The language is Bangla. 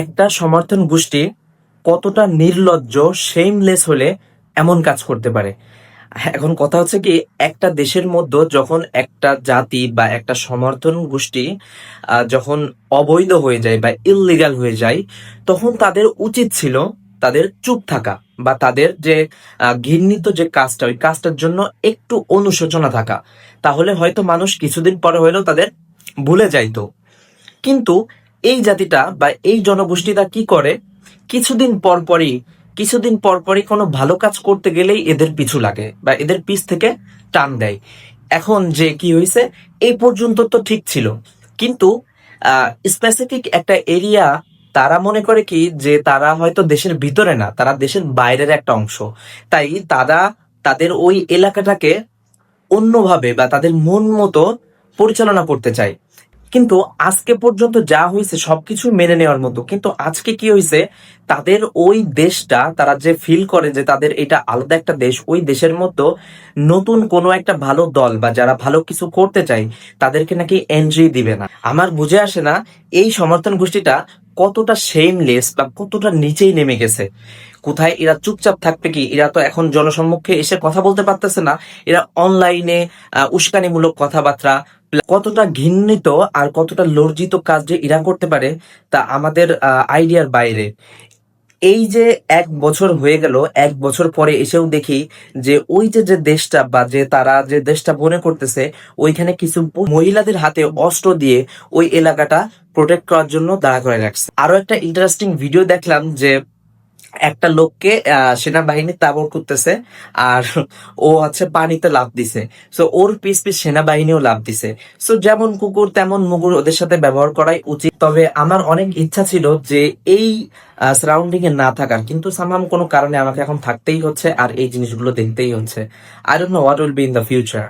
একটা সমর্থন গোষ্ঠী কতটা নির্লজ্জ, শেমলেস হলে এমন কাজ করতে পারে। এখন কথা হচ্ছে কি, একটা দেশের মধ্যে যখন একটা জাতি বা একটা সমর্থন গোষ্ঠী যখন অবৈধ হয়ে যায় বা ইললিগাল হয়ে যায়, তখন তাদের উচিত ছিল তাদের চুপ থাকা, বা তাদের যে ঘৃণিত যে কাজটা, ওই কাজটার জন্য একটু অনুশোচনা থাকা। তাহলে হয়তো মানুষ কিছুদিন পরে হলেও তাদের ভুলে যাইতো। কিন্তু এই জাতিটা বা এই জনগোষ্ঠীটা কি করে, কিছুদিন পর পরই কিছুদিন পর পরই কোনো ভালো কাজ করতে গেলেই এদের পিছু লাগে বা এদের পিছ থেকে টান দেয়। এখন যে কি হয়েছে, এই পর্যন্ত তো ঠিক ছিল, কিন্তু স্পেসিফিক একটা এরিয়া তারা মনে করে কি যে তারা হয়তো দেশের ভিতরে না, তারা দেশের বাইরের একটা অংশ। তাই তারা তাদের ওই এলাকাটাকে অন্যভাবে বা তাদের মন মতো পরিচালনা করতে চায়। কিন্তু আজকে পর্যন্ত যা হয়েছে সবকিছু মেনে নেওয়ার মতো, কিন্তু আজকে কি হয়েছে, তাদের ওই দেশটা তারা যে ফিল করে যে তাদের এটা আলাদা একটা দেশ, ওই দেশের মতো নতুন কোনো একটা ভালো দল বা যারা ভালো কিছু করতে চায় তাদেরকে নাকি এন্ট্রি দিবে না। আমার বুঝে আসে না এই সমর্থন গোষ্ঠীটা কতটা শেমলেস বা কতটা নিচেই নেমে গেছে। কোথায় এরা চুপচাপ থাকবে কি, এরা তো এখন জনসম্মুখে এসে কথা বলতে পারতেছে না, এরা অনলাইনে উস্কানিমূলক কথাবার্তা, কতটা ঘৃণিত আর কতটা লজ্জিত কাজ যে এরা করতে পারে তা আমাদের আইডিয়ার বাইরে। এই যে 1 বছর হয়ে গেল, 1 বছর পরে এসেও দেখি যে ওই যে যে দেশটা বা যে তারা যে দেশটা মনে করতেছে, ওইখানে কিছু মহিলাদের হাতে অস্ত্র দিয়ে ওই এলাকাটা প্রোটেক্ট করার জন্য দাঁড়া করে রাখছে। আরো একটা ইন্টারেস্টিং ভিডিও দেখলাম যে একটা লোককে সেনাবাহিনী তাবড় করতেছে, আর ও হচ্ছে পানিতে লাফ দিছে। সো ওর পিছ পিছ সেনাবাহিনীও লাফ দিছে। সো যেমন কুকুর তেমন মুগুর, ওদের সাথে ব্যবহার করাই উচিত। তবে আমার অনেক ইচ্ছা ছিল যে এই সারাউন্ডিং এ না থাকার, কিন্তু সামহাম কোনো কারণে আমাকে এখন থাকতেই হচ্ছে আর এই জিনিসগুলো দেখতেই হচ্ছে। I don't know what will be in the future.